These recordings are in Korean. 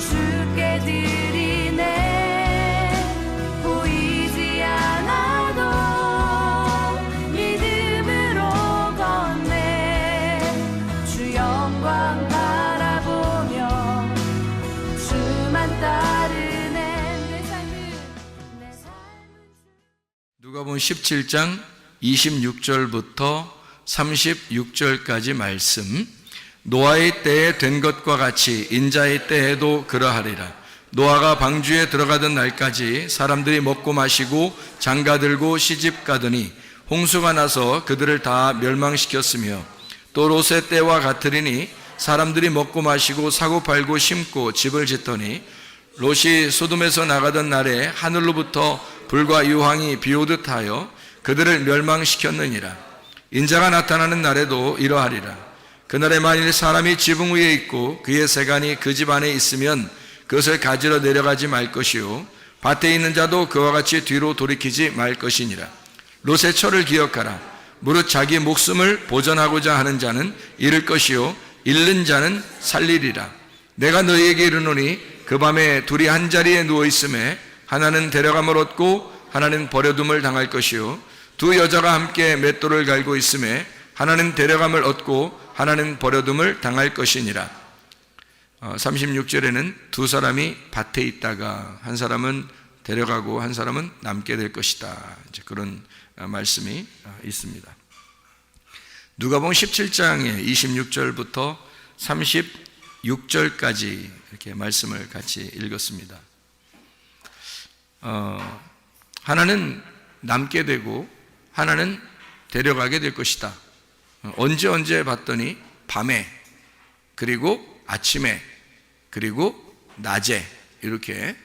주께 드리네. 보이지 않아도 믿음으로 걷네. 주 영광 바라보며 주만 따르네. 내 삶은 누가복음 17장 26절부터 36절까지 말씀. 노아의 때에 된 것과 같이 인자의 때에도 그러하리라. 노아가 방주에 들어가던 날까지 사람들이 먹고 마시고 장가들고 시집가더니 홍수가 나서 그들을 다 멸망시켰으며, 또 롯의 때와 같으리니 사람들이 먹고 마시고 사고 팔고 심고 집을 짓더니 롯이 소돔에서 나가던 날에 하늘로부터 불과 유황이 비오듯 하여 그들을 멸망시켰느니라. 인자가 나타나는 날에도 이러하리라. 그날에 만일 사람이 지붕 위에 있고 그의 세간이 그 집 안에 있으면 그것을 가지러 내려가지 말 것이요, 밭에 있는 자도 그와 같이 뒤로 돌이키지 말 것이니라. 롯의 처를 기억하라. 무릇 자기 목숨을 보전하고자 하는 자는 잃을 것이요, 잃는 자는 살리리라. 내가 너희에게 이르노니 그 밤에 둘이 한 자리에 누워 있음에 하나는 데려감을 얻고 하나는 버려둠을 당할 것이요, 두 여자가 함께 맷돌을 갈고 있음에 하나는 데려감을 얻고 하나는 버려둠을 당할 것이니라. 36절에는 두 사람이 밭에 있다가 한 사람은 데려가고 한 사람은 남게 될 것이다, 이제 그런 말씀이 있습니다. 누가복음 17장의 26절부터 36절까지 이렇게 말씀을 같이 읽었습니다. 하나는 남게 되고 하나는 데려가게 될 것이다. 언제 봤더니 밤에, 그리고 아침에, 그리고 낮에, 이렇게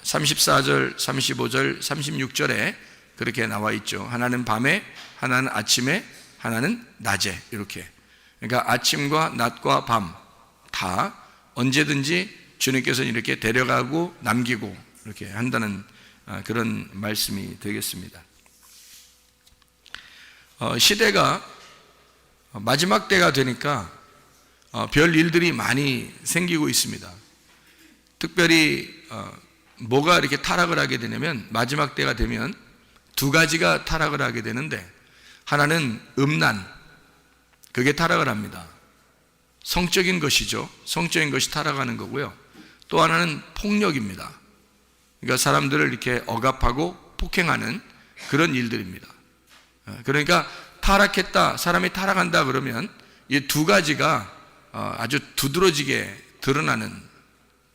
34절, 35절, 36절에 그렇게 나와 있죠. 하나는 밤에, 하나는 아침에, 하나는 낮에, 이렇게. 그러니까 아침과 낮과 밤 다 언제든지 주님께서는 이렇게 데려가고 남기고 이렇게 한다는 그런 말씀이 되겠습니다. 시대가 마지막 때가 되니까 별 일들이 많이 생기고 있습니다. 특별히 뭐가 이렇게 타락을 하게 되냐면, 마지막 때가 되면 두 가지가 타락을 하게 되는데, 하나는 음란, 그게 타락을 합니다. 성적인 것이죠. 성적인 것이 타락하는 거고요. 또 하나는 폭력입니다. 그러니까 사람들을 이렇게 억압하고 폭행하는 그런 일들입니다. 그러니까 타락했다, 사람이 타락한다 그러면 이 두 가지가 아주 두드러지게 드러나는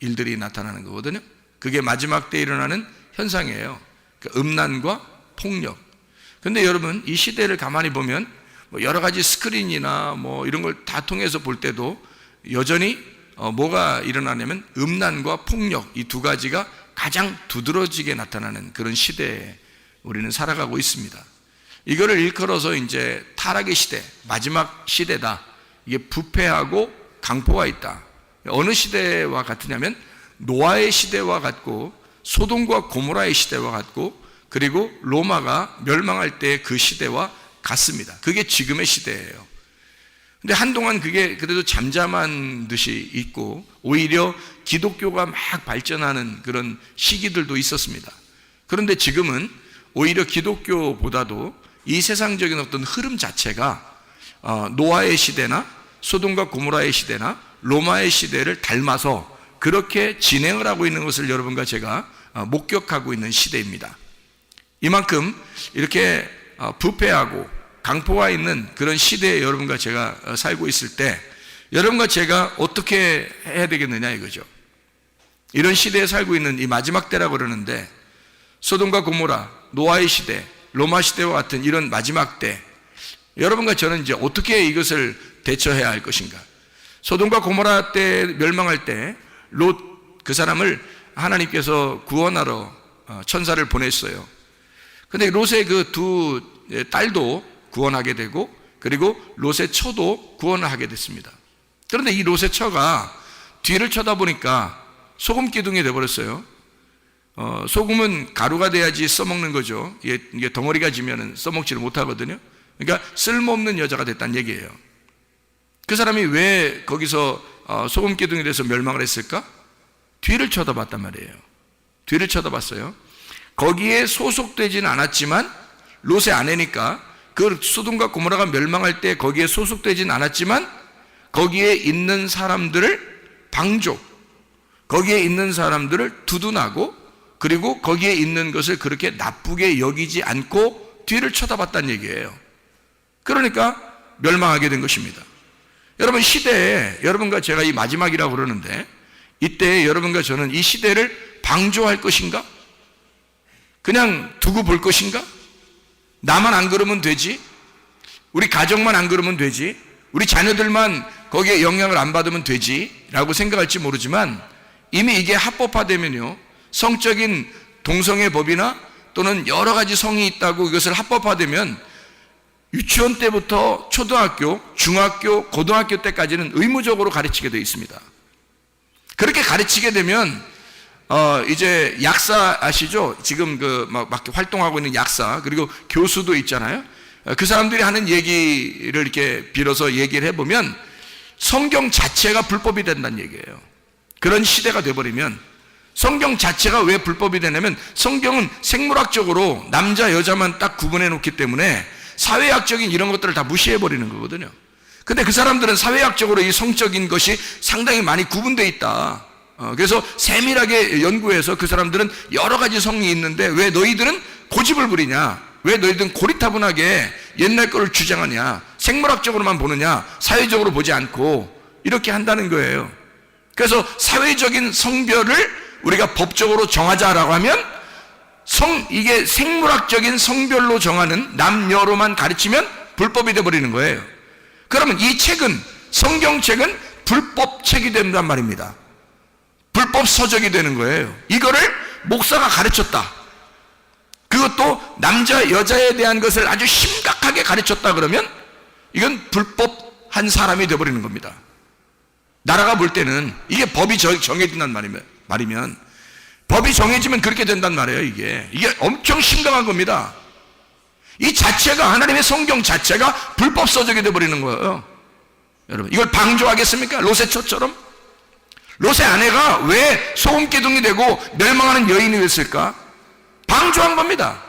일들이 나타나는 거거든요. 그게 마지막 때 일어나는 현상이에요. 그러니까 음란과 폭력. 그런데 여러분, 이 시대를 가만히 보면 여러 가지 스크린이나 이런 걸 다 통해서 볼 때도 여전히 뭐가 일어나냐면 음란과 폭력, 이 두 가지가 가장 두드러지게 나타나는 그런 시대에 우리는 살아가고 있습니다. 이거를 일컬어서 이제 타락의 시대, 마지막 시대다. 이게 부패하고 강포가 있다. 어느 시대와 같으냐면 노아의 시대와 같고, 소돔과 고모라의 시대와 같고, 그리고 로마가 멸망할 때 그 시대와 같습니다. 그게 지금의 시대예요. 근데 한동안 그게 그래도 잠잠한 듯이 있고, 오히려 기독교가 막 발전하는 그런 시기들도 있었습니다. 그런데 지금은 오히려 기독교보다도 이 세상적인 어떤 흐름 자체가 노아의 시대나 소돔과 고모라의 시대나 로마의 시대를 닮아서 그렇게 진행을 하고 있는 것을 여러분과 제가 목격하고 있는 시대입니다. 이만큼 이렇게 부패하고 강포가 있는 그런 시대에 여러분과 제가 살고 있을 때, 여러분과 제가 어떻게 해야 되겠느냐 이거죠. 이런 시대에 살고 있는 이 마지막 때라고 그러는데, 소돔과 고모라, 노아의 시대, 로마 시대와 같은 이런 마지막 때, 여러분과 저는 이제 어떻게 이것을 대처해야 할 것인가. 소돔과 고모라 때 멸망할 때 롯, 그 사람을 하나님께서 구원하러 천사를 보냈어요. 근데 롯의 그 두 딸도 구원하게 되고, 그리고 롯의 처도 구원을 하게 됐습니다. 그런데 이 롯의 처가 뒤를 쳐다보니까 소금 기둥이 되어버렸어요. 소금은 가루가 돼야지 써먹는 거죠. 이게 덩어리가 지면은 써먹지를 못하거든요. 그러니까 쓸모없는 여자가 됐다는 얘기예요. 그 사람이 왜 거기서 소금 기둥이 돼서 멸망을 했을까? 뒤를 쳐다봤단 말이에요. 뒤를 쳐다봤어요. 거기에 소속되지는 않았지만 롯의 아내니까 그 소돔과 고모라가 멸망할 때 거기에 소속되지는 않았지만 거기에 있는 사람들을 방조, 거기에 있는 사람들을 두둔하고 그리고 거기에 있는 것을 그렇게 나쁘게 여기지 않고 뒤를 쳐다봤다는 얘기예요. 그러니까 멸망하게 된 것입니다. 여러분, 시대에 여러분과 제가 이 마지막이라고 그러는데 이때 여러분과 저는 이 시대를 방조할 것인가? 그냥 두고 볼 것인가? 나만 안 그러면 되지? 우리 가정만 안 그러면 되지? 우리 자녀들만 거기에 영향을 안 받으면 되지? 라고 생각할지 모르지만 이미 이게 합법화되면요, 성적인 동성애 법이나 또는 여러 가지 성이 있다고 이것을 합법화되면 유치원 때부터 초등학교, 중학교, 고등학교 때까지는 의무적으로 가르치게 되어 있습니다. 그렇게 가르치게 되면 이제 약사 아시죠? 지금 막 활동하고 있는 약사, 그리고 교수도 있잖아요. 그 사람들이 하는 얘기를 이렇게 빌어서 얘기를 해보면 성경 자체가 불법이 된다는 얘기예요. 그런 시대가 돼버리면, 성경 자체가 왜 불법이 되냐면 성경은 생물학적으로 남자 여자만 딱 구분해 놓기 때문에 사회학적인 이런 것들을 다 무시해 버리는 거거든요. 근데 그 사람들은 사회학적으로 이 성적인 것이 상당히 많이 구분되어 있다. 그래서 세밀하게 연구해서 그 사람들은 여러 가지 성이 있는데 왜 너희들은 고집을 부리냐? 왜 너희들은 고리타분하게 옛날 거를 주장하냐? 생물학적으로만 보느냐? 사회적으로 보지 않고 이렇게 한다는 거예요. 그래서 사회적인 성별을 우리가 법적으로 정하자라고 하면 이게 생물학적인 성별로 정하는 남녀로만 가르치면 불법이 되어버리는 거예요. 그러면 이 책은, 성경책은 불법책이 된단 말입니다. 불법 서적이 되는 거예요. 이거를 목사가 가르쳤다, 그것도 남자 여자에 대한 것을 아주 심각하게 가르쳤다 그러면 이건 불법한 사람이 되어버리는 겁니다. 나라가 볼 때는 이게 법이 정해진단 말이면 법이 정해지면 그렇게 된단 말이에요. 이게 엄청 심각한 겁니다. 이 자체가, 하나님의 성경 자체가 불법 서적이 되어버리는 거예요. 여러분, 이걸 방조하겠습니까? 롯의 처처럼? 롯의 아내가 왜 소금기둥이 되고 멸망하는 여인이 됐을까? 방조한 겁니다.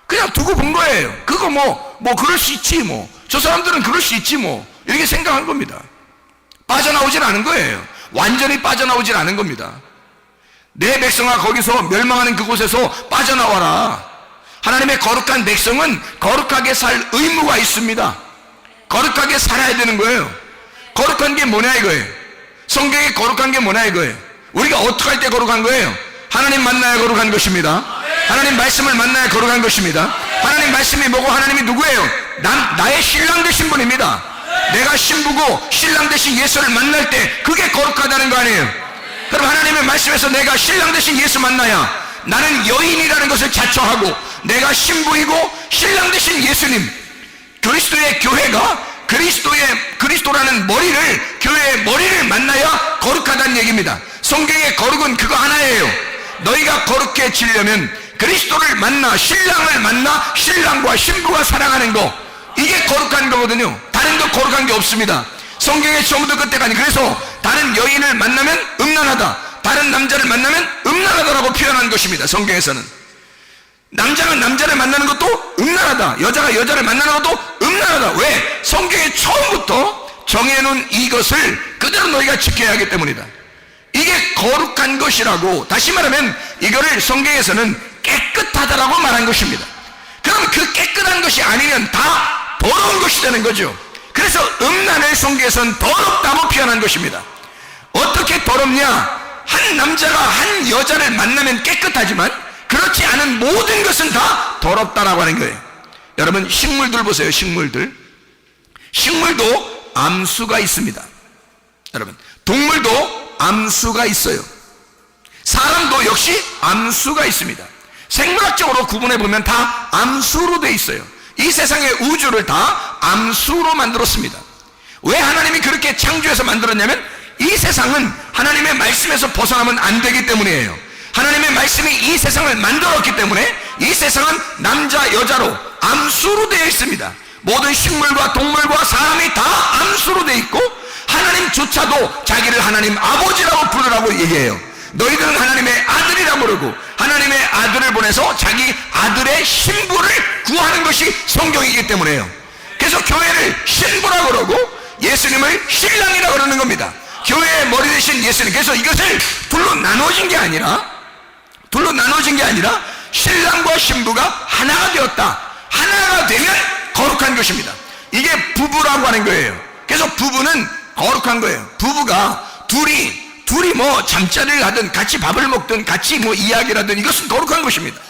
그냥 두고 본 거예요. 그거 그럴 수 있지 저 사람들은 그럴 수 있지 이렇게 생각한 겁니다. 빠져나오질 않은 거예요. 완전히 빠져나오질 않은 겁니다. 내 백성아, 거기서 멸망하는 그곳에서 빠져나와라. 하나님의 거룩한 백성은 거룩하게 살 의무가 있습니다. 거룩하게 살아야 되는 거예요. 거룩한 게 뭐냐 이거예요. 성경에 거룩한 게 뭐냐 이거예요. 우리가 어떻게 할 때 거룩한 거예요? 하나님 만나야 거룩한 것입니다. 하나님 말씀을 만나야 거룩한 것입니다. 하나님 말씀이 뭐고 하나님이 누구예요? 나의 신랑 되신 분입니다. 내가 신부고 신랑 되신 예수를 만날 때 그게 거룩하다는 거 아니에요? 그럼 하나님의 말씀에서 내가 신랑 되신 예수 만나야 나는 여인이라는 것을 자처하고 내가 신부이고 신랑 되신 예수님, 그리스도의 교회가 그리스도라는 머리를, 교회의 머리를 만나야 거룩하다는 얘기입니다. 성경의 거룩은 그거 하나예요. 너희가 거룩해지려면 그리스도를 만나, 신랑을 만나, 신랑과 신부가 사랑하는 거, 이게 거룩한 거거든요. 다른 거 거룩한 게 없습니다. 성경의 처음부터 끝까지. 그래서 다른 여인을 만나면 음란하다, 다른 남자를 만나면 음란하다라고 표현한 것입니다. 성경에서는 남자가 남자를 만나는 것도 음란하다, 여자가 여자를 만나는 것도 음란하다. 왜? 성경의 처음부터 정해놓은 이것을 그대로 너희가 지켜야 하기 때문이다. 이게 거룩한 것이라고, 다시 말하면 이거를 성경에서는 깨끗하다라고 말한 것입니다. 그럼 그 깨끗한 것이 아니면 다 더러운 것이 되는 거죠. 그래서 음란을 성경에서는 더럽다고 표현한 것입니다. 어떻게 더럽냐? 한 남자가 한 여자를 만나면 깨끗하지만 그렇지 않은 모든 것은 다 더럽다라고 하는 거예요. 여러분, 식물들 보세요. 식물도 암수가 있습니다. 여러분, 동물도 암수가 있어요. 사람도 역시 암수가 있습니다. 생물학적으로 구분해 보면 다 암수로 돼 있어요. 이 세상의 우주를 다 암수로 만들었습니다. 왜 하나님이 그렇게 창조해서 만들었냐면 이 세상은 하나님의 말씀에서 벗어나면 안 되기 때문이에요. 하나님의 말씀이 이 세상을 만들었기 때문에 이 세상은 남자 여자로 암수로 되어 있습니다. 모든 식물과 동물과 사람이 다 암수로 되어 있고 하나님조차도 자기를 하나님 아버지라고 부르라고 얘기해요. 너희들은 하나님의 아들이라 부르고 하나님의 아들을 보내서 자기 아들의 신부를 구하는 것이 성경이기 때문에요. 그래서 교회를 신부라 그러고 예수님을 신랑이라 그러는 겁니다. 교회의 머리 대신 예수님. 그래서 이것을 둘로 나눠진 게 아니라 신랑과 신부가 하나가 되었다. 하나가 되면 거룩한 것입니다. 이게 부부라고 하는 거예요. 그래서 부부는 거룩한 거예요. 부부가 둘이 뭐 잠자리를 하든 같이 밥을 먹든 같이 뭐 이야기를 하든 이것은 거룩한 것입니다.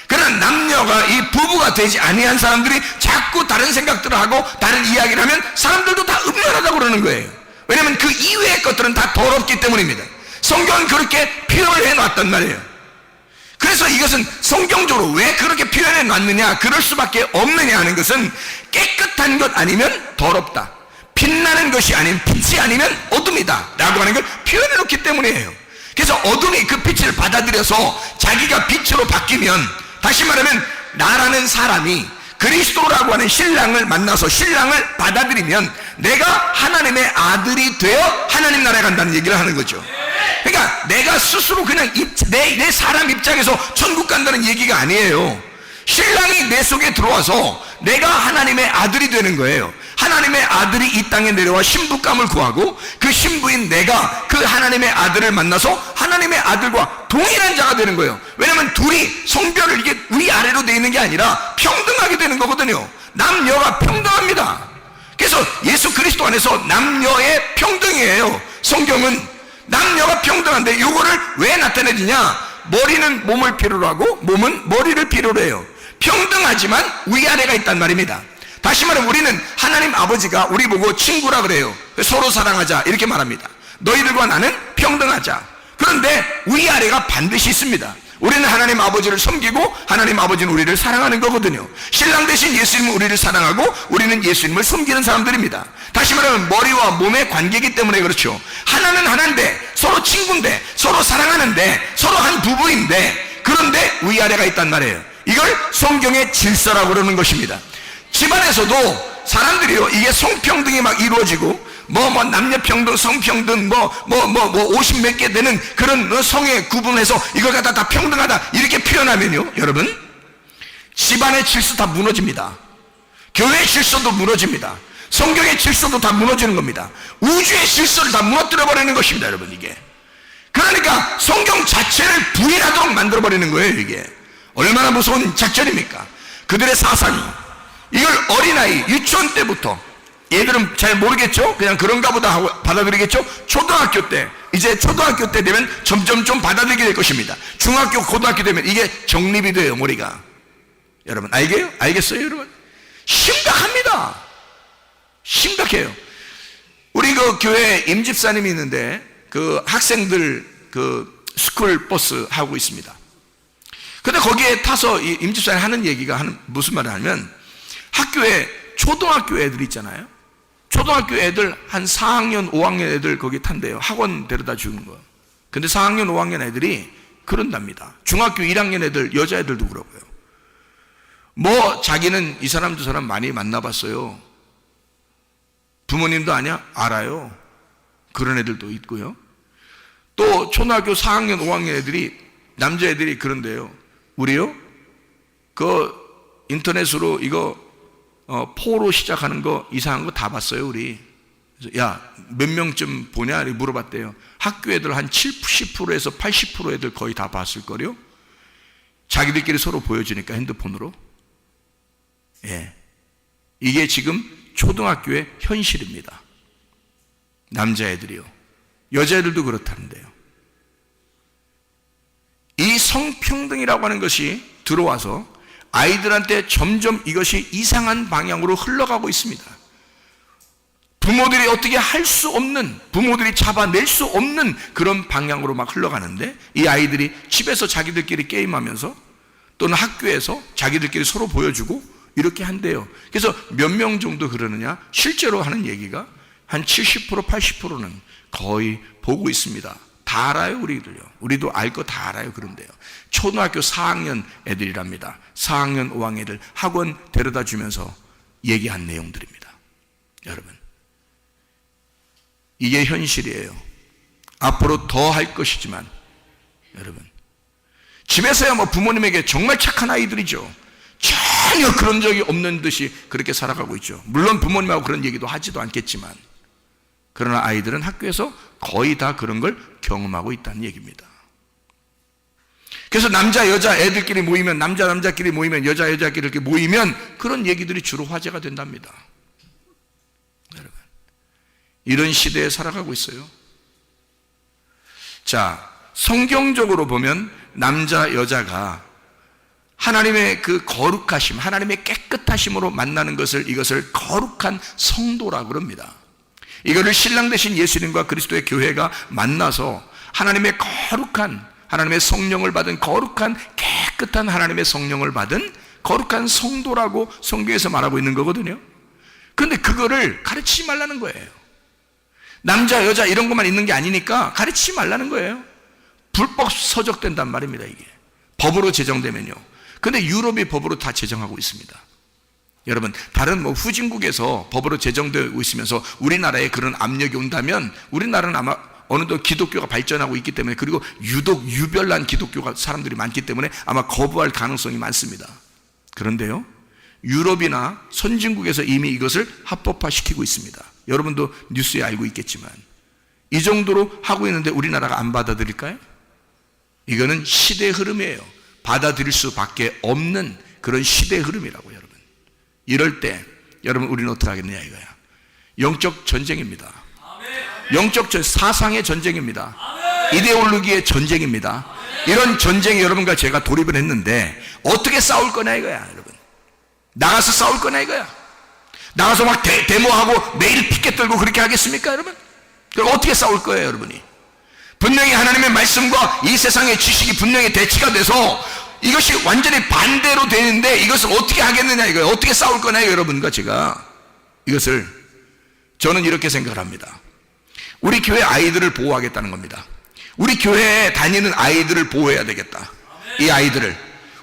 그러나 남녀가 이 부부가 되지 아니한 사람들이 자꾸 다른 생각들을 하고 다른 이야기를 하면 사람들도 다 음란하다고 그러는 거예요. 왜냐하면 그 이외의 것들은 다 더럽기 때문입니다. 성경은 그렇게 표현을 해놨단 말이에요. 그래서 이것은 성경적으로 왜 그렇게 표현해 놨느냐, 그럴 수밖에 없느냐 하는 것은 깨끗한 것 아니면 더럽다, 빛나는 것이 아닌 빛이 아니면 어둠이다 라고 하는 걸 표현해 놓기 때문이에요. 그래서 어둠이 그 빛을 받아들여서 자기가 빛으로 바뀌면, 다시 말하면 나라는 사람이 그리스도라고 하는 신랑을 만나서 신랑을 받아들이면 내가 하나님의 아들이 되어 하나님 나라에 간다는 얘기를 하는 거죠. 그러니까 내가 스스로 그냥 내 사람 입장에서 천국 간다는 얘기가 아니에요. 신랑이 내 속에 들어와서 내가 하나님의 아들이 되는 거예요. 하나님의 아들이 이 땅에 내려와 신부감을 구하고 그 신부인 내가 그 하나님의 아들을 만나서 하나님의 아들과 동일한 자가 되는 거예요. 왜냐하면 둘이 성별을 이게 위아래로 되어 있는 게 아니라 평등하게 되는 거거든요. 남녀가 평등합니다. 그래서 예수 그리스도 안에서 남녀의 평등이에요. 성경은 남녀가 평등한데 이거를 왜 나타내느냐? 머리는 몸을 필요로 하고 몸은 머리를 필요로 해요. 평등하지만 위아래가 있단 말입니다. 다시 말하면 우리는 하나님 아버지가 우리 보고 친구라 그래요. 서로 사랑하자 이렇게 말합니다. 너희들과 나는 평등하자. 그런데 위아래가 반드시 있습니다. 우리는 하나님 아버지를 섬기고 하나님 아버지는 우리를 사랑하는 거거든요. 신랑 대신 예수님은 우리를 사랑하고 우리는 예수님을 섬기는 사람들입니다. 다시 말하면 머리와 몸의 관계이기 때문에 그렇죠. 하나는 하나인데 서로 친구인데 서로 사랑하는데 서로 한 부부인데, 그런데 위아래가 있단 말이에요. 이걸 성경의 질서라고 그러는 것입니다. 집안에서도 사람들이요, 이게 성평등이 막 이루어지고 남녀평등, 성평등, 50 몇 개 되는 그런 성에 구분해서 이걸 갖다 다 평등하다 이렇게 표현하면요, 여러분, 집안의 질서 다 무너집니다. 교회의 질서도 무너집니다. 성경의 질서도 다 무너지는 겁니다. 우주의 질서를 다 무너뜨려 버리는 것입니다, 여러분. 이게 그러니까 성경 자체를 부인하도록 만들어 버리는 거예요. 이게 얼마나 무서운 작전입니까? 그들의 사상이 이걸 어린아이 유치원 때부터, 얘들은 잘 모르겠죠? 그냥 그런가 보다 하고 받아들이겠죠? 초등학교 때, 이제 초등학교 때 되면 점점 좀 받아들이게 될 것입니다. 중학교, 고등학교 되면 이게 정립이 돼요, 머리가. 여러분 알겠어요, 여러분? 심각합니다. 심각해요. 우리 그 교회 임집사님이 있는데 그 학생들 그 스쿨 버스 하고 있습니다. 근데 거기에 타서 이 임집사님 하는 얘기가 무슨 말을 하냐면, 학교에 초등학교 애들 있잖아요. 초등학교 애들 한 4학년, 5학년 애들 거기 탄대요. 학원 데려다 주는 거. 근데 4학년, 5학년 애들이 그런답니다. 중학교 1학년 애들, 여자애들도 그러고요. 자기는 이 사람 저 사람 많이 만나봤어요. 부모님도 아냐? 알아요. 그런 애들도 있고요. 또 초등학교 4학년, 5학년 애들이, 남자애들이 그런데요. 우리요? 그 인터넷으로 이거 포로 시작하는 거 이상한 거 다 봤어요, 우리. 그래서 야, 몇 명쯤 보냐? 이렇게 물어봤대요. 학교 애들 한 70%에서 80% 애들 거의 다 봤을 거요. 자기들끼리 서로 보여주니까 핸드폰으로. 예. 이게 지금 초등학교의 현실입니다. 남자애들이요. 여자애들도 그렇다는데요. 이 성평등이라고 하는 것이 들어와서 아이들한테 점점 이것이 이상한 방향으로 흘러가고 있습니다. 부모들이 어떻게 할 수 없는, 부모들이 잡아낼 수 없는 그런 방향으로 막 흘러가는데, 이 아이들이 집에서 자기들끼리 게임하면서 또는 학교에서 자기들끼리 서로 보여주고 이렇게 한대요. 그래서 몇 명 정도 그러느냐? 실제로 하는 얘기가 한 70%, 80%는 거의 보고 있습니다. 다 알아요, 우리들요. 우리도 알 거 다 알아요. 그런데요. 초등학교 4학년 애들이랍니다. 4학년, 5학년 애들 학원 데려다 주면서 얘기한 내용들입니다. 여러분, 이게 현실이에요. 앞으로 더 할 것이지만 여러분, 집에서야 뭐 부모님에게 정말 착한 아이들이죠. 전혀 그런 적이 없는 듯이 그렇게 살아가고 있죠. 물론 부모님하고 그런 얘기도 하지도 않겠지만, 그러나 아이들은 학교에서 거의 다 그런 걸 경험하고 있다는 얘기입니다. 그래서 남자 여자 애들끼리 모이면, 남자끼리 모이면, 여자끼리 이렇게 모이면 그런 얘기들이 주로 화제가 된답니다. 여러분, 이런 시대에 살아가고 있어요. 자, 성경적으로 보면 남자 여자가 하나님의 그 거룩하심, 하나님의 깨끗하심으로 만나는 것을, 이것을 거룩한 성도라고 그럽니다. 이거를 신랑 되신 예수님과 그리스도의 교회가 만나서 하나님의 거룩한, 하나님의 성령을 받은 거룩한, 깨끗한 하나님의 성령을 받은 거룩한 성도라고 성경에서 말하고 있는 거거든요. 그런데 그거를 가르치지 말라는 거예요. 남자 여자 이런 것만 있는 게 아니니까 가르치지 말라는 거예요. 불법 서적된단 말입니다. 이게 법으로 제정되면요. 근데 유럽이 법으로 다 제정하고 있습니다. 여러분, 다른 뭐 후진국에서 법으로 제정되고 있으면서 우리나라에 그런 압력이 온다면, 우리나라는 아마 어느덧 기독교가 발전하고 있기 때문에, 그리고 유독 유별난 기독교가 사람들이 많기 때문에 아마 거부할 가능성이 많습니다. 그런데요, 유럽이나 선진국에서 이미 이것을 합법화시키고 있습니다. 여러분도 뉴스에 알고 있겠지만, 이 정도로 하고 있는데 우리나라가 안 받아들일까요? 이거는 시대의 흐름이에요. 받아들일 수밖에 없는 그런 시대의 흐름이라고. 여러분, 이럴 때 여러분, 우리는 어떻게 하겠느냐 이거야. 영적 전쟁입니다. 영적 사상의 전쟁입니다. 이데올로기의 전쟁입니다. 이런 전쟁에 여러분과 제가 돌입을 했는데 어떻게 싸울 거냐 이거야. 여러분, 나가서 싸울 거냐 이거야. 나가서 막 데모하고 매일 피켓 들고 그렇게 하겠습니까 여러분? 그럼 어떻게 싸울 거예요 여러분이? 분명히 하나님의 말씀과 이 세상의 지식이 분명히 대치가 돼서 이것이 완전히 반대로 되는데 이것을 어떻게 하겠느냐 이거예요. 어떻게 싸울 거냐요 여러분과 제가. 이것을 저는 이렇게 생각을 합니다. 우리 교회 아이들을 보호하겠다는 겁니다. 우리 교회에 다니는 아이들을 보호해야 되겠다. 이 아이들을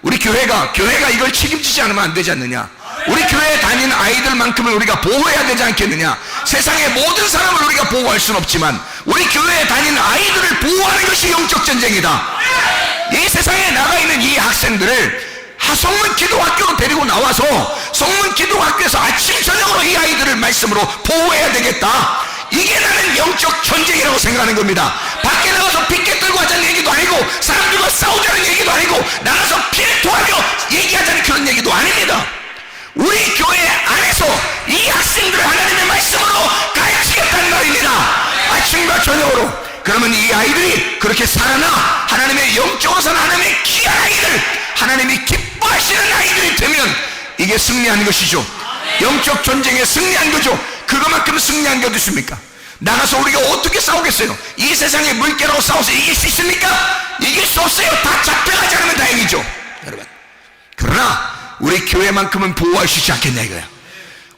우리 교회가 이걸 책임지지 않으면 안 되지 않느냐. 우리 교회에 다니는 아이들만큼은 우리가 보호해야 되지 않겠느냐. 세상의 모든 사람을 우리가 보호할 수는 없지만 우리 교회에 다니는 아이들을 보호하는 것이 영적 전쟁이다. 이 세상에 나가 있는 이 학생들을 성문 기도학교로 데리고 나와서 성문 기도학교에서 아침 저녁으로 이 아이들을 말씀으로 보호해야 되겠다. 이게 나는 영적 전쟁이라고 생각하는 겁니다. 밖에 나가서 피켓 들고 하자는 얘기도 아니고, 사람들과 싸우자는 얘기도 아니고, 나가서 피를 토하며 얘기하자는 그런 얘기도 아닙니다. 우리 교회 안에서 이 학생들을 하나님의 말씀으로 가르치겠다는 말입니다. 아침과 저녁으로. 그러면 이 아이들이 그렇게 살아나 하나님의 영적으로 사는 하나님의 귀한 아이들, 하나님이 기뻐하시는 아이들이 되면 이게 승리한 것이죠. 영적 전쟁에 승리한 거죠. 그것만큼 승리한 게 어디 있습니까? 나가서 우리가 어떻게 싸우겠어요? 이 세상의 물개라고 싸워서 이길 수 있습니까? 이길 수 없어요. 다 잡혀가지 않으면 다행이죠 여러분. 그러나 우리 교회만큼은 보호할 수 있지 않겠냐 이거야.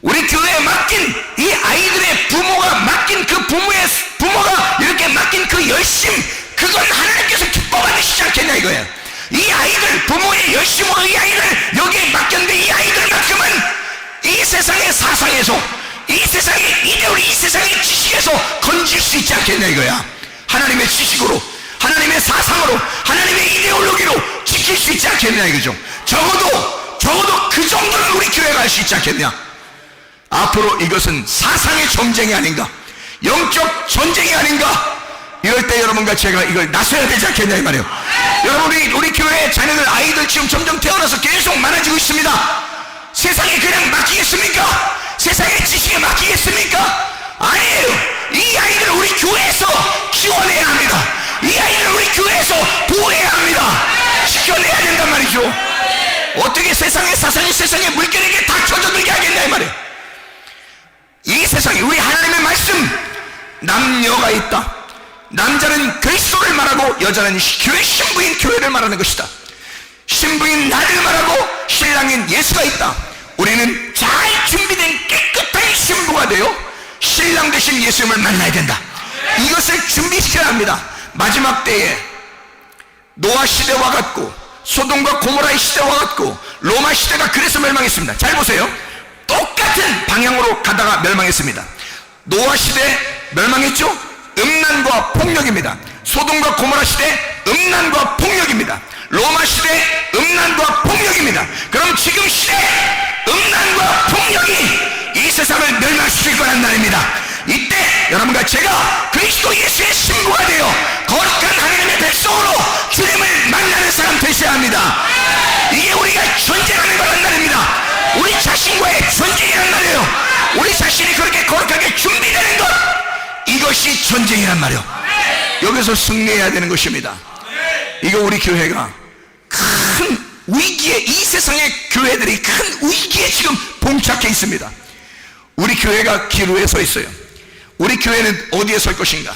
우리 교회에 맡긴 이 아이들의 부모가 맡긴 그 부모가 이렇게 맡긴 그 열심, 그건 하나님께서 기뻐 받으시지 않겠냐 이거야. 이 아이들 부모의 열심으로 이 아이를 여기에 맡겼는데 이 아이들만큼은 이 세상의 사상에서, 이 세상의 이데올로기, 이 세상의 지식에서 건질 수 있지 않겠냐 이거야. 하나님의 지식으로, 하나님의 사상으로, 하나님의 이데올로기로 지킬 수 있지 않겠냐 이거죠. 적어도 그 정도는 우리 교회가 할 수 있지 않겠냐. 앞으로 이것은 사상의 전쟁이 아닌가, 영적 전쟁이 아닌가. 이럴 때 여러분과 제가 이걸 나서야 되지 않겠냐 이 말이에요. 여러분, 우리 교회의 자녀들, 아이들 지금 점점 태어나서 계속 많아지고 있습니다. 세상에 그냥 맡기겠습니까? 세상의 지식에 맡기겠습니까? 아니에요. 이 아이들을 우리 교회에서 키워내야 합니다. 이 아이들을 우리 교회에서 보호해야 합니다. 지켜내야 된단 말이죠. 어떻게 세상의 사상이 세상의 물결에게 다 젖어들게 하겠냐 이 말이에요. 이 세상에 우리 하나님의 말씀, 남녀가 있다. 남자는 그리스도를 말하고 여자는 교회 신부인 교회를 말하는 것이다. 신부인 나를 말하고 신랑인 예수가 있다. 우리는 잘 준비된 깨끗한 신부가 되어 신랑 되신 예수님을 만나야 된다. 이것을 준비시켜야 합니다. 마지막 때에 노아 시대와 같고 소돔과 고모라의 시대와 같고 로마 시대가 그래서 멸망했습니다. 잘 보세요. 똑같은 방향으로 가다가 멸망했습니다. 노아 시대 멸망했죠? 음란과 폭력입니다. 소돔과 고모라 시대 음란과 폭력입니다. 로마 시대 음란과 폭력입니다. 그럼 지금 시대 음란과 폭력이 이 세상을 멸망시킬 거란 말입니다. 이때 여러분과 제가 그리스도 예수의 신부가 되어 거룩한 하나님의 백성으로 주님을 만나는 사람 되셔야 합니다. 이게 우리가 전쟁하는 거란 말입니다. 우리 자신과의 전쟁이란 말이에요. 우리 자신이 그렇게 거룩하게 준비되는 것, 이것이 전쟁이란 말이에요. 여기서 승리해야 되는 것입니다. 이거 우리 교회가 큰 위기에, 이 세상의 교회들이 큰 위기에 지금 봉착해 있습니다. 우리 교회가 기로에 서 있어요. 우리 교회는 어디에 설 것인가?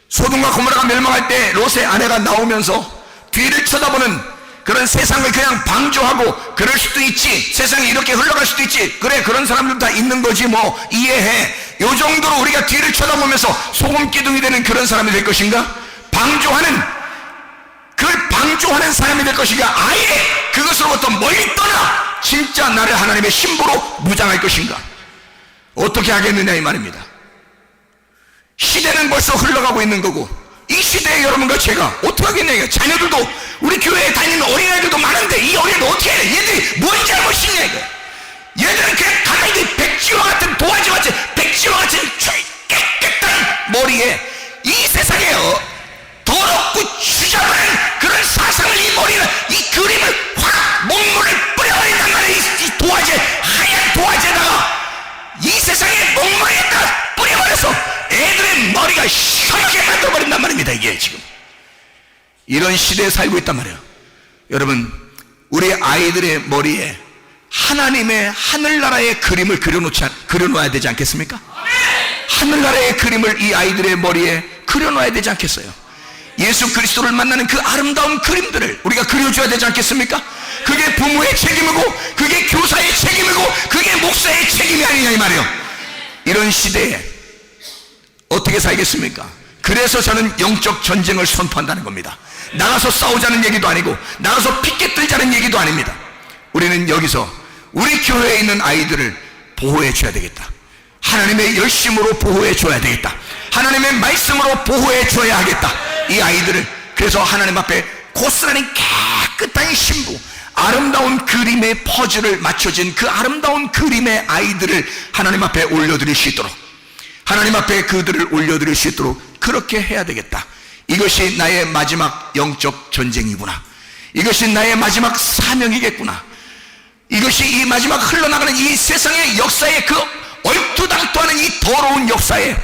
소돔과 고모라가 멸망할 때 롯의 아내가 나오면서 뒤를 쳐다보는 그런 세상을 그냥 방조하고, 그럴 수도 있지, 세상이 이렇게 흘러갈 수도 있지, 그래, 그런 사람들 다 있는 거지, 뭐 이해해, 요 정도로 우리가 뒤를 쳐다보면서 소금기둥이 되는 그런 사람이 될 것인가? 방조하는, 그걸 방조하는 사람이 될 것인가? 아예 그것으로부터 멀리 떠나 진짜 나를 하나님의 신부로 무장할 것인가? 어떻게 하겠느냐 이 말입니다. 시대는 벌써 흘러가고 있는 거고, 이 시대에 여러분과 제가 어떻게 하겠냐. 자녀들도, 우리 교회에 다니는 어린아이들도 많은데 이 어린아이들 어떻게 해? 얘들이 뭔 잘못이 있냐 이거. 얘들은 그냥 가만히 백지와 같은 도화지와 같은, 백지와 같은 깨끗한 머리에 이 세상에 더럽고 추잡한 그런 사상을, 이 머리는, 이 그림을 확 목물을 뿌려버린단 말이에요. 이 도화지, 하얀 도화지에다가 이 세상의 목물에다가 뿌려버려서 애들의 머리가 시커멓게 만들어버린단 말입니다. 이게 지금 이런 시대에 살고 있단 말이에요. 여러분, 우리 아이들의 머리에 하나님의 하늘나라의 그림을 그려놓아야 되지 않겠습니까? 하늘나라의 그림을 이 아이들의 머리에 그려놓아야 되지 않겠어요? 예수 그리스도를 만나는 그 아름다운 그림들을 우리가 그려줘야 되지 않겠습니까? 그게 부모의 책임이고, 그게 교사의 책임이고, 그게 목사의 책임이 아니냐 이 말이에요. 이런 시대에 어떻게 살겠습니까? 그래서 저는 영적 전쟁을 선포한다는 겁니다. 나가서 싸우자는 얘기도 아니고, 나가서 피켓 들자는 얘기도 아닙니다. 우리는 여기서 우리 교회에 있는 아이들을 보호해 줘야 되겠다. 하나님의 열심으로 보호해 줘야 되겠다. 하나님의 말씀으로 보호해 줘야 하겠다. 이 아이들을, 그래서 하나님 앞에 고스란히 깨끗한 신부, 아름다운 그림의 퍼즐을 맞춰진 그 아름다운 그림의 아이들을 하나님 앞에 올려드릴 수 있도록, 하나님 앞에 그들을 올려드릴 수 있도록 그렇게 해야 되겠다. 이것이 나의 마지막 영적 전쟁이구나. 이것이 나의 마지막 사명이겠구나. 이것이 이 마지막 흘러나가는 이 세상의 역사의 그 얼토당토하는 이 더러운 역사에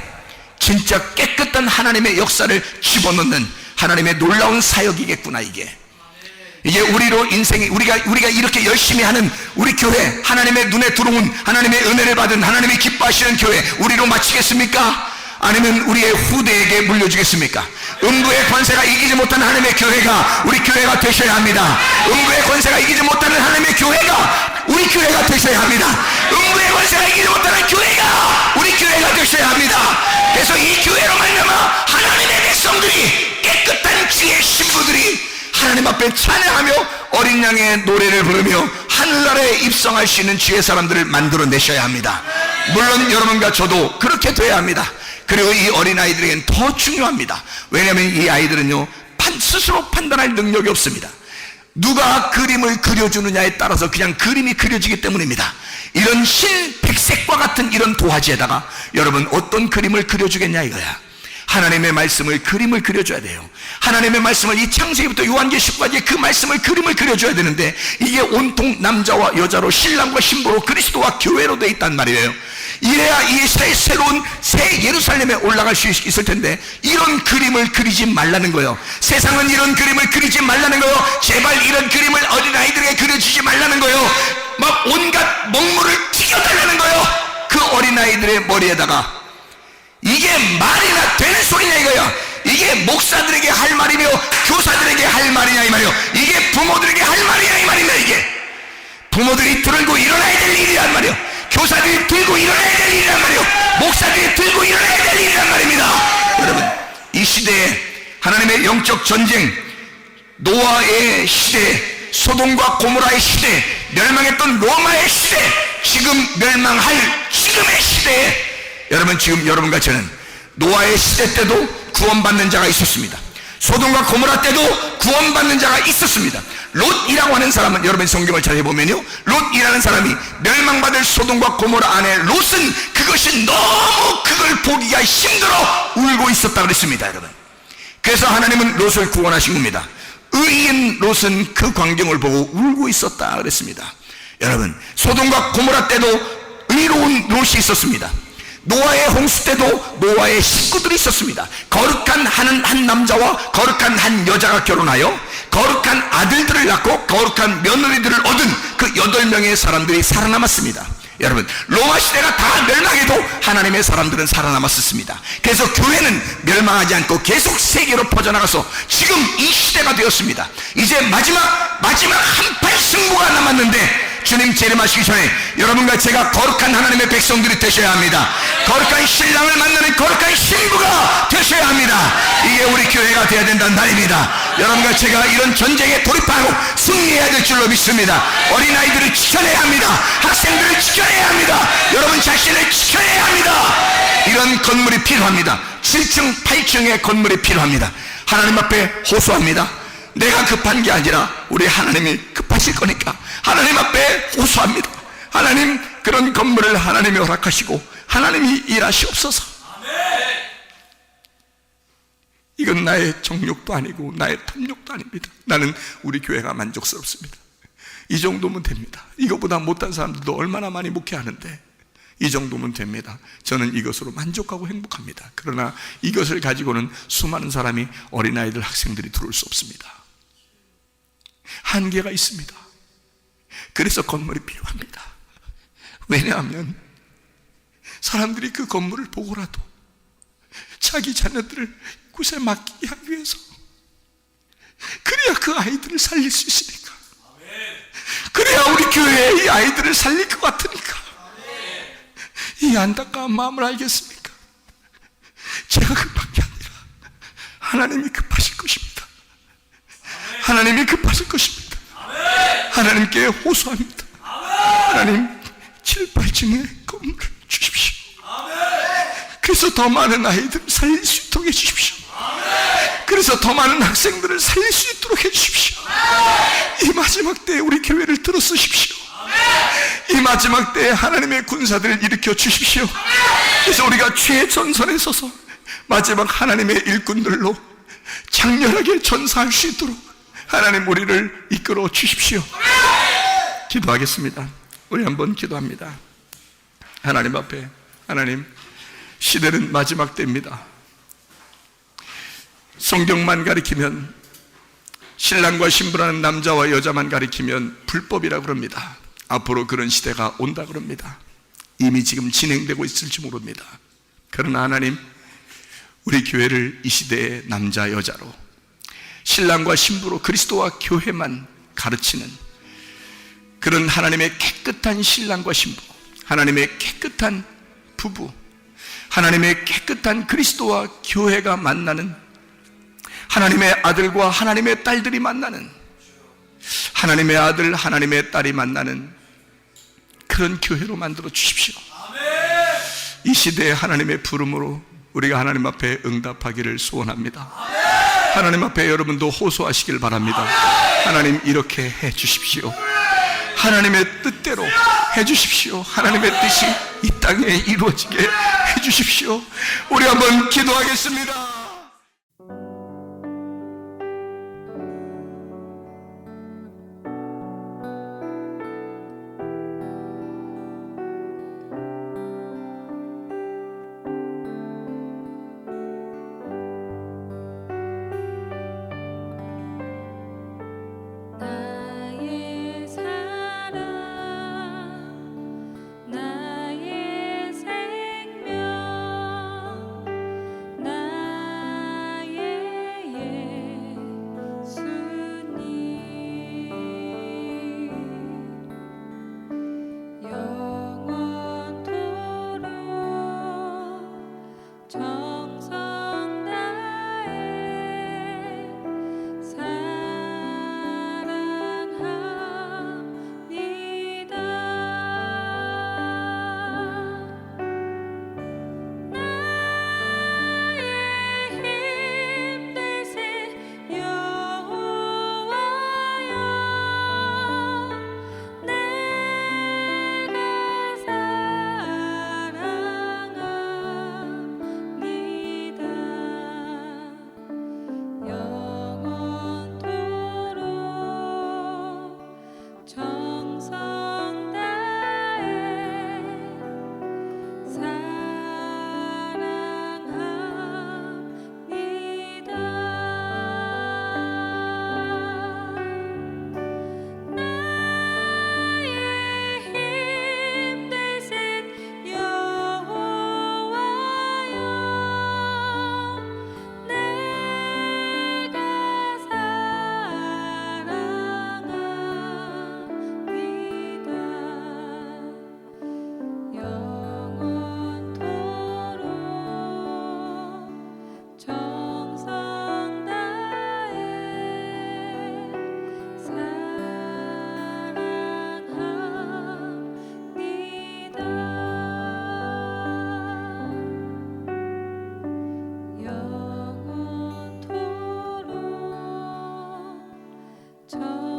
진짜 깨끗한 하나님의 역사를 집어넣는 하나님의 놀라운 사역이겠구나. 이게 우리로 인생이, 우리가 이렇게 열심히 하는 우리 교회, 하나님의 눈에 들어온, 하나님의 은혜를 받은, 하나님이 기뻐하시는 교회, 우리로 마치겠습니까? 아니면 우리의 후대에게 물려주겠습니까? 음부의 권세가 이기지 못하는 하나님의 교회가 우리 교회가 되셔야 합니다. 음부의 권세가 이기지 못하는 하나님의 교회가 우리 교회가 되셔야 합니다. 음부의 권세가 이기지 못하는 교회가 우리 교회가 되셔야 합니다. 그래서 이 교회로 말미암아 하나님의 백성들이, 깨끗한 지혜 신부들이 하나님 앞에 찬양하며 어린 양의 노래를 부르며 하늘나라에 입성할 수 있는 지혜 사람들을 만들어내셔야 합니다. 물론 여러분과 저도 그렇게 돼야 합니다. 그리고 이 어린아이들에겐 더 중요합니다. 왜냐하면 이 아이들은요, 스스로 판단할 능력이 없습니다. 누가 그림을 그려주느냐에 따라서 그냥 그림이 그려지기 때문입니다. 이런 흰백색과 같은 이런 도화지에다가 여러분 어떤 그림을 그려주겠냐 이거야. 하나님의 말씀을, 그림을 그려줘야 돼요. 하나님의 말씀을, 이 창세기부터 요한계시까지 그 말씀을, 그림을 그려줘야 되는데, 이게 온통 남자와 여자로, 신랑과 신부로, 그리스도와 교회로 돼 있단 말이에요. 이래야 이 새로운 새 예루살렘에 올라갈 수 있을 텐데, 이런 그림을 그리지 말라는 거예요. 세상은 이런 그림을 그리지 말라는 거예요. 제발 이런 그림을 어린아이들에게 그려주지 말라는 거예요. 막 온갖 먹물을 튀겨달라는 거예요. 그 어린아이들의 머리에다가. 이게 말이나 되는 소리냐 이거야. 이게 목사들에게 할 말이며 교사들에게 할 말이냐 이 말이요. 이게 부모들에게 할 말이냐 이 말이냐. 이게 부모들이 들고 일어나야 될 일이란 말이요. 교사들이 들고 일어나야 될 일이란 말이요. 목사들이 들고 일어나야 될 일이란 말입니다. 여러분, 이 시대에 하나님의 영적 전쟁, 노아의 시대, 소돔과 고모라의 시대, 멸망했던 로마의 시대, 지금 멸망할 지금의 시대에 여러분, 지금 여러분과 저는 노아의 시대 때도 구원받는 자가 있었습니다. 소돔과 고모라 때도 구원받는 자가 있었습니다. 롯이라고 하는 사람은, 여러분 성경을 잘 해보면요, 롯이라는 사람이 멸망받을 소돔과 고모라 안에 롯은 그것이 너무 그걸 보기가 힘들어 울고 있었다 그랬습니다. 여러분, 그래서 하나님은 롯을 구원하신 겁니다. 의인 롯은 그 광경을 보고 울고 있었다 그랬습니다. 여러분, 소돔과 고모라 때도 의로운 롯이 있었습니다. 노아의 홍수 때도 노아의 식구들이 있었습니다. 거룩한 한 남자와 거룩한 한 여자가 결혼하여 거룩한 아들들을 낳고 거룩한 며느리들을 얻은 그 8명의 사람들이 살아남았습니다. 여러분, 로마 시대가 다 멸망해도 하나님의 사람들은 살아남았었습니다. 그래서 교회는 멸망하지 않고 계속 세계로 퍼져나가서 지금 이 시대가 되었습니다. 이제 마지막 한판 승부가 남았는데, 주님 재림하시기 전에 여러분과 제가 거룩한 하나님의 백성들이 되셔야 합니다. 거룩한 신랑을 만나는 거룩한 신부가 되셔야 합니다. 이게 우리 교회가 되어야 된다는 말입니다. 여러분과 제가 이런 전쟁에 돌입하고 승리해야 될 줄로 믿습니다. 어린아이들을 지켜내야 합니다. 학생들을 지켜내야 합니다. 여러분 자신을 지켜내야 합니다. 이런 건물이 필요합니다. 7층 8층의 건물이 필요합니다. 하나님 앞에 호소합니다. 내가 급한 게 아니라 우리 하나님이 급하실 거니까 하나님 앞에 호소합니다. 하나님, 그런 건물을 하나님이 허락하시고 하나님이 일하시옵소서. 이건 나의 정욕도 아니고 나의 탐욕도 아닙니다. 나는 우리 교회가 만족스럽습니다. 이 정도면 됩니다. 이것보다 못한 사람들도 얼마나 많이 목회하는데 이 정도면 됩니다. 저는 이것으로 만족하고 행복합니다. 그러나 이것을 가지고는 수많은 사람이, 어린아이들, 학생들이 들어올 수 없습니다. 한계가 있습니다. 그래서 건물이 필요합니다. 왜냐하면 사람들이 그 건물을 보고라도 자기 자녀들을 곳에 맡기게 하기 위해서, 그래야 그 아이들을 살릴 수 있으니까, 그래야 우리 교회에 이 아이들을 살릴 것 같으니까. 이 안타까운 마음을 알겠습니까? 제가 급한 게 아니라 하나님이 급하실 것입니다. 하나님이 급하실 것입니다. 하나님께 호소합니다. 하나님, 7, 8층의 건물을 주십시오. 그래서 더 많은 아이들을 살릴 수 있도록 해주십시오. 그래서 더 많은 학생들을 살릴 수 있도록 해주십시오. 이 마지막 때에 우리 교회를 들어쓰십시오. 이 마지막 때에 하나님의 군사들을 일으켜 주십시오. 그래서 우리가 최전선에 서서 마지막 하나님의 일꾼들로 장렬하게 전사할 수 있도록 하나님 우리를 이끌어 주십시오. 기도하겠습니다. 우리 한번 기도합니다. 하나님 앞에, 하나님, 시대는 마지막 때입니다. 성경만 가리키면, 신랑과 신부라는 남자와 여자만 가리키면 불법이라고 그럽니다. 앞으로 그런 시대가 온다 그럽니다. 이미 지금 진행되고 있을지 모릅니다. 그러나 하나님, 우리 교회를 이 시대의 남자 여자로, 신랑과 신부로 그리스도와 교회만 가르치는 그런 하나님의 깨끗한 신랑과 신부, 하나님의 깨끗한 부부, 하나님의 깨끗한 그리스도와 교회가 만나는, 하나님의 아들과 하나님의 딸들이 만나는, 하나님의 아들, 하나님의 딸이 만나는 그런 교회로 만들어 주십시오. 이 시대의 하나님의 부름으로 우리가 하나님 앞에 응답하기를 소원합니다. 하나님 앞에 여러분도 호소하시길 바랍니다. 하나님, 이렇게 해 주십시오. 하나님의 뜻대로 해 주십시오. 하나님의 뜻이 이 땅에 이루어지게 해 주십시오. 우리 한번 기도하겠습니다. 나의 생명, 저